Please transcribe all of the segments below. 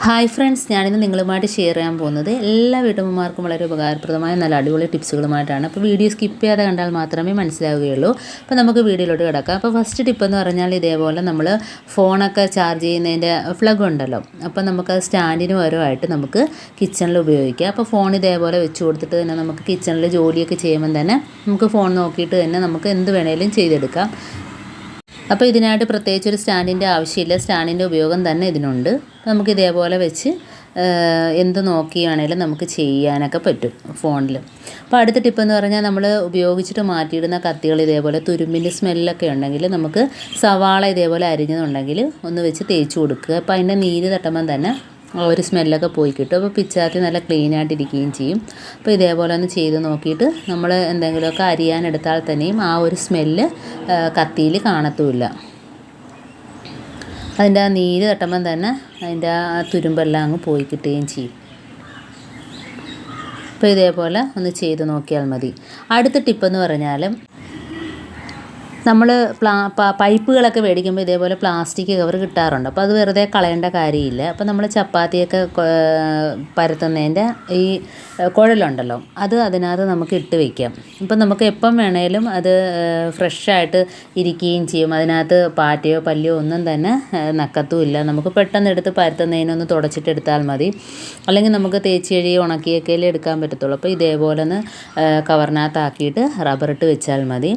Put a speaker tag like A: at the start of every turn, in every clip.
A: Hi friends, ഞാനിന്ന് നിങ്ങളുമായിട്ട് share ചെയ്യാൻ പോകുന്നത് എല്ലാ വീട്ടമ്മമാർക്കും വളരെ ഉപകാരപ്രദമായ നല്ല അടിപൊളി ടിപ്സുകളുമായിട്ടാണ്. അപ്പോൾ വീഡിയോ സ്കിപ്പ് ചെയ്യാതെ കണ്ടാൽ മാത്രമേ മനസ്സിലാവുകയുള്ളൂ. അപ്പോൾ നമുക്ക് വീഡിയോയിലോട്ട് കിടക്കാം. അപ്പോൾ ഫസ്റ്റ് ടിപ്പ് എന്ന് പറഞ്ഞാൽ ഇതേപോലെ നമ്മൾ ഫോണൊക്കെ ചാർജ് ചെയ്യുന്നതിൻ്റെ പ്ലഗ് ഉണ്ടല്ലോ, അപ്പോൾ നമുക്കത് സ്റ്റാൻഡിന് പകരമായിട്ട് നമുക്ക് കിച്ചണിൽ ഉപയോഗിക്കാം. അപ്പോൾ ഫോൺ ഇതേപോലെ വെച്ച് കൊടുത്തിട്ട് തന്നെ നമുക്ക് കിച്ചണിൽ ജോലിയൊക്കെ ചെയ്യുമ്പോൾ തന്നെ നമുക്ക് ഫോൺ നോക്കിയിട്ട് തന്നെ നമുക്ക് എന്ത് വേണേലും ചെയ്തെടുക്കാം. അപ്പോൾ ഇതിനായിട്ട് പ്രത്യേകിച്ച് ഒരു സ്റ്റാൻഡിൻ്റെ ആവശ്യമില്ല, സ്റ്റാൻഡിൻ്റെ ഉപയോഗം തന്നെ ഇതിനുണ്ട്. നമുക്ക് ഇതേപോലെ വെച്ച് എന്ത് നോക്കിയാണേലും നമുക്ക് ചെയ്യാനൊക്കെ പറ്റും ഫോണിൽ. അപ്പോൾ അടുത്ത ടിപ്പെന്ന് പറഞ്ഞാൽ നമ്മൾ ഉപയോഗിച്ചിട്ട് മാറ്റിയിടുന്ന കത്തികൾ ഇതേപോലെ തുരുമ്പിൻ്റെ സ്മെല്ലൊക്കെ ഉണ്ടെങ്കിൽ നമുക്ക് സവാള ഇതേപോലെ അരിഞ്ഞതുണ്ടെങ്കിൽ ഒന്ന് വെച്ച് തേച്ച് കൊടുക്കുക. അപ്പോൾ അതിൻ്റെ നീര് തട്ടുമ്പം തന്നെ ഒരു സ്മെല്ലൊക്കെ പോയി കിട്ടും. അപ്പോൾ പിച്ചാത്തി നല്ല ക്ലീനായിട്ടിരിക്കുകയും ചെയ്യും. അപ്പോൾ ഇതേപോലെ ഒന്ന് ചെയ്ത് നോക്കിയിട്ട് നമ്മൾ എന്തെങ്കിലുമൊക്കെ അരിയാനെടുത്താൽ തന്നെയും ആ ഒരു സ്മെല്ല് കത്തിയിൽ കാണത്തുമില്ല. അതിൻ്റെ ആ നീര് തട്ടുമ്പം തന്നെ അതിൻ്റെ ആ തുരുമ്പെല്ലാം അങ്ങ് പോയി കിട്ടുകയും ചെയ്യും. അപ്പോൾ ഇതേപോലെ ഒന്ന് ചെയ്ത് നോക്കിയാൽ മതി. അടുത്ത ടിപ്പെന്ന് പറഞ്ഞാൽ നമ്മൾ പൈപ്പുകളൊക്കെ മേടിക്കുമ്പോൾ ഇതേപോലെ പ്ലാസ്റ്റിക് കവർ കിട്ടാറുണ്ട്. അപ്പോൾ അത് വെറുതെ കളയേണ്ട കാര്യമില്ല. അപ്പോൾ നമ്മൾ ചപ്പാത്തിയൊക്കെ പരത്തുന്നതിൻ്റെ ഈ കുഴലുണ്ടല്ലോ, അത് അതിനകത്ത് നമുക്ക് ഇട്ട് വയ്ക്കാം. അപ്പോൾ നമുക്ക് എപ്പം വേണേലും അത് ഫ്രഷായിട്ട് ഇരിക്കുകയും ചെയ്യും. അതിനകത്ത് പാറ്റയോ പല്ലിയോ ഒന്നും തന്നെ നക്കത്തുമില്ല. നമുക്ക് പെട്ടെന്ന് എടുത്ത് പരത്തുന്നതിനൊന്ന് തുടച്ചിട്ടെടുത്താൽ മതി. അല്ലെങ്കിൽ നമുക്ക് തേച്ച് കഴുകി ഉണക്കിയൊക്കെ എടുക്കാൻ പറ്റത്തുള്ളൂ. അപ്പോൾ ഇതേപോലെ ഒന്ന് കവറിനകത്താക്കിയിട്ട് റബ്ബറിട്ട് വെച്ചാൽ മതി.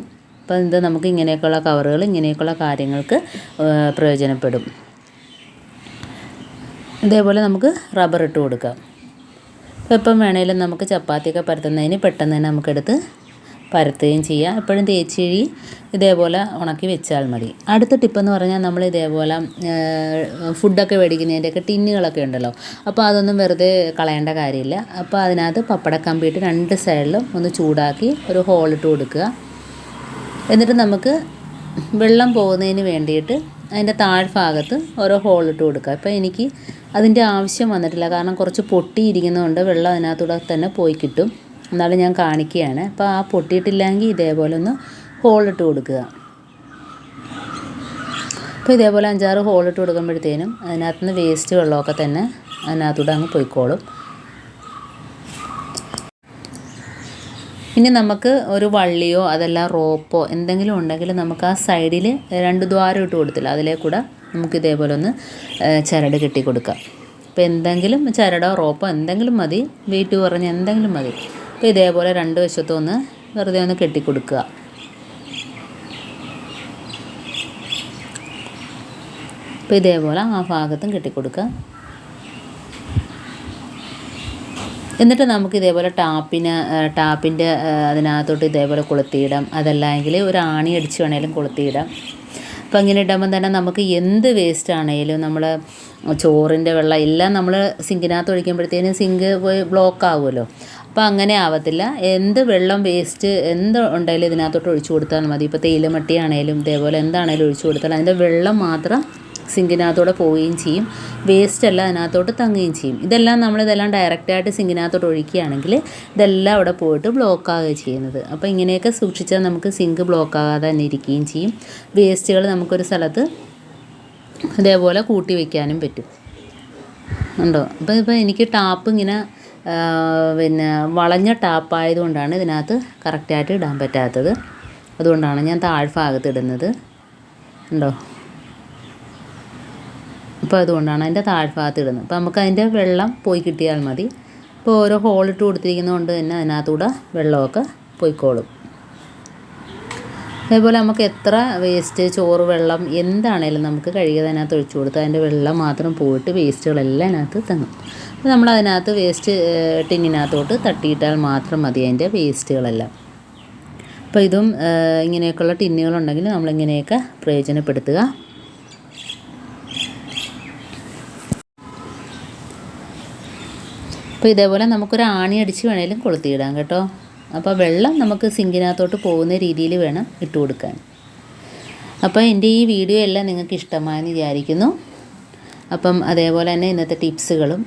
A: അപ്പോൾ ഇത് നമുക്ക് ഇങ്ങനെയൊക്കെയുള്ള കവറുകൾ ഇങ്ങനെയൊക്കെയുള്ള കാര്യങ്ങൾക്ക് പ്രയോജനപ്പെടും. ഇതേപോലെ നമുക്ക് റബ്ബർ ഇട്ട് കൊടുക്കാം. അപ്പോൾ എപ്പം വേണേലും നമുക്ക് ചപ്പാത്തിയൊക്കെ പരത്തുന്നതിന് പെട്ടെന്ന് തന്നെ നമുക്കെടുത്ത് പരത്തുകയും ചെയ്യാം. എപ്പോഴും തേച്ച് കഴുകി ഇതേപോലെ ഉണക്കി വെച്ചാൽ മതി. അടുത്ത ടിപ്പെന്ന് പറഞ്ഞാൽ നമ്മൾ ഇതേപോലെ ഫുഡൊക്കെ മേടിക്കുന്നതിൻ്റെയൊക്കെ ടിന്നുകളൊക്കെ ഉണ്ടല്ലോ, അപ്പോൾ അതൊന്നും വെറുതെ കളയേണ്ട കാര്യമില്ല. അപ്പോൾ അതിനകത്ത് പപ്പടക്കമ്പിയിട്ട് രണ്ട് സൈഡിലും ഒന്ന് ചൂടാക്കി ഒരു ഹോളിട്ട് കൊടുക്കുക. എന്നിട്ട് നമുക്ക് വെള്ളം പോകുന്നതിന് വേണ്ടിയിട്ട് അതിൻ്റെ താഴ്ഭാഗത്ത് ഓരോ ഹോളിട്ട് കൊടുക്കുക. അപ്പോൾ എനിക്ക് അതിൻ്റെ ആവശ്യം വന്നിട്ടില്ല, കാരണം കുറച്ച് പൊട്ടിയിരിക്കുന്നതുകൊണ്ട് വെള്ളം അതിനകത്തൂടെ തന്നെ പോയി കിട്ടും. എന്നാലും ഞാൻ കാണിക്കുകയാണ്. അപ്പോൾ ആ പൊട്ടിയിട്ടില്ലെങ്കിൽ ഇതേപോലെ ഒന്ന് ഹോളിട്ട് കൊടുക്കുക. അപ്പോൾ ഇതേപോലെ 5-6 ഹോളിട്ട് കൊടുക്കുമ്പോഴത്തേനും അതിനകത്തുനിന്ന് വേസ്റ്റ് വെള്ളമൊക്കെ തന്നെ അതിനകത്തൂടെ അങ്ങ് പോയിക്കോളും. ഇനി നമുക്ക് ഒരു വള്ളിയോ അതെല്ലാം റോപ്പോ എന്തെങ്കിലും ഉണ്ടെങ്കിൽ നമുക്ക് ആ സൈഡിൽ 2 ദ്വാരം ഇട്ട് കൊടുത്തില്ല, അതിലേ കൂടെ നമുക്ക് ഇതേപോലെ ഒന്ന് ചരട് കെട്ടി കൊടുക്കാം. അപ്പോൾ എന്തെങ്കിലും ചരടോ റോപ്പോ എന്തെങ്കിലും മതി, വെയിറ്റ് കുറഞ്ഞ എന്തെങ്കിലും മതി. അപ്പോൾ ഇതേപോലെ 2 വശത്തും ഒന്ന് വെറുതെ ഒന്ന് കെട്ടിക്കൊടുക്കുക. അപ്പോൾ ഇതേപോലെ ആ ഭാഗത്തും കെട്ടിക്കൊടുക്കുക. എന്നിട്ട് നമുക്ക് ഇതേപോലെ ടാപ്പിൻ്റെ അതിനകത്തോട്ട് ഇതേപോലെ കൊളുത്തിയിടാം. അതല്ലെങ്കിൽ ഒരു ആണി അടിച്ച് വേണേലും കൊളുത്തിയിടാം. അപ്പോൾ ഇങ്ങനെ ഇടുമ്പം തന്നെ നമുക്ക് എന്ത് വേസ്റ്റ് ആണെങ്കിലും നമ്മൾ ചോറിൻ്റെ വെള്ളം എല്ലാം നമ്മൾ സിങ്കിനകത്ത് ഒഴിക്കുമ്പോഴത്തേനും സിങ്ക് പോയി ബ്ലോക്ക് ആകുമല്ലോ. അപ്പോൾ അങ്ങനെ ആവത്തില്ല. എന്ത് വെള്ളം വേസ്റ്റ് എന്ത് ഉണ്ടെങ്കിലും ഇതിനകത്തോട്ട് ഒഴിച്ചു കൊടുത്താൽ മതി. ഇപ്പോൾ തേയിലമട്ടി ആണെങ്കിലും ഇതേപോലെ എന്താണേലും ഒഴിച്ചു കൊടുത്താൽ അതിൻ്റെ വെള്ളം മാത്രം സിങ്കിനകത്തോടെ പോവുകയും ചെയ്യും, വേസ്റ്റ് എല്ലാം അതിനകത്തോട്ട് തങ്ങുകയും ചെയ്യും. ഇതെല്ലാം ഡയറക്റ്റായിട്ട് സിങ്കിനകത്തോട്ട് ഒഴിക്കുകയാണെങ്കിൽ ഇതെല്ലാം അവിടെ പോയിട്ട് ബ്ലോക്ക് ആവുകയും ചെയ്യുന്നത്. അപ്പോൾ ഇങ്ങനെയൊക്കെ സൂക്ഷിച്ചാൽ നമുക്ക് സിങ്ക് ബ്ലോക്ക് ആകാതെ തന്നെ ഇരിക്കുകയും ചെയ്യും. വേസ്റ്റുകൾ നമുക്കൊരു സ്ഥലത്ത് ഇതേപോലെ കൂട്ടി വയ്ക്കാനും പറ്റും. ഉണ്ടോ? അപ്പോൾ എനിക്ക് ടാപ്പ് ഇങ്ങനെ വളഞ്ഞ ടാപ്പായതുകൊണ്ടാണ് ഇതിനകത്ത് കറക്റ്റായിട്ട് ഇടാൻ പറ്റാത്തത്. അതുകൊണ്ടാണ് ഞാൻ താഴ്ഭാഗത്ത് ഇടുന്നത്. ഉണ്ടോ? അപ്പോൾ അതുകൊണ്ടാണ് അതിൻ്റെ താഴ്ഭാഗത്ത് ഇടുന്നത്. അപ്പോൾ നമുക്ക് അതിൻ്റെ വെള്ളം പോയി കിട്ടിയാൽ മതി. ഇപ്പോൾ ഓരോ ഹോളിട്ട് കൊടുത്തിരിക്കുന്നതുകൊണ്ട് തന്നെ അതിനകത്തൂടെ വെള്ളമൊക്കെ പോയിക്കോളും. അതേപോലെ നമുക്ക് എത്ര വേസ്റ്റ് ചോറ് വെള്ളം എന്താണേലും നമുക്ക് കഴുകിയത് അതിനകത്ത് ഒഴിച്ചു കൊടുത്ത് അതിൻ്റെ വെള്ളം മാത്രം പോയിട്ട് വേസ്റ്റുകളെല്ലാം അതിനകത്ത് തങ്ങും. അപ്പോൾ നമ്മളതിനകത്ത് വേസ്റ്റ് ടിന്നിനകത്തോട്ട് തട്ടിയിട്ടാൽ മാത്രം മതി അതിൻ്റെ വേസ്റ്റുകളെല്ലാം. അപ്പോൾ ഇതും ഇങ്ങനെയൊക്കെയുള്ള ടിന്നുകളുണ്ടെങ്കിൽ നമ്മളിങ്ങനെയൊക്കെ പ്രയോജനപ്പെടുത്തുക. അപ്പോൾ ഇതേപോലെ നമുക്കൊരു ആണി അടിച്ച് വേണേലും കൊളുത്തിയിടാം കേട്ടോ. അപ്പോൾ വെള്ളം നമുക്ക് സിങ്കിനകത്തോട്ട് പോകുന്ന രീതിയിൽ വേണം ഇട്ട് കൊടുക്കാൻ. അപ്പോൾ എൻ്റെ ഈ വീഡിയോ എല്ലാം നിങ്ങൾക്ക് ഇഷ്ടമായെന്ന് വിചാരിക്കുന്നു. അപ്പം അതേപോലെ തന്നെ ഇന്നത്തെ ടിപ്സുകളും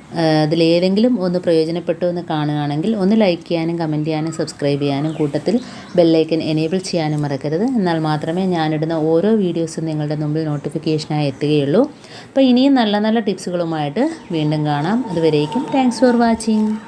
A: അതിലേതെങ്കിലും ഒന്ന് പ്രയോജനപ്പെട്ടു എന്ന് കാണുകയാണെങ്കിൽ ഒന്ന് ലൈക്ക് ചെയ്യാനും കമൻറ്റ് ചെയ്യാനും സബ്സ്ക്രൈബ് ചെയ്യാനും കൂട്ടത്തിൽ ബെല്ലൈക്കൻ എനേബിൾ ചെയ്യാനും മറക്കരുത്. എന്നാൽ മാത്രമേ ഞാനിടുന്ന ഓരോ വീഡിയോസും നിങ്ങളുടെ മുമ്പിൽ നോട്ടിഫിക്കേഷനായി എത്തുകയുള്ളൂ. അപ്പോൾ ഇനിയും നല്ല നല്ല ടിപ്സുകളുമായിട്ട് വീണ്ടും കാണാം. അതുവരേക്കും താങ്ക്സ് ഫോർ വാച്ചിങ്.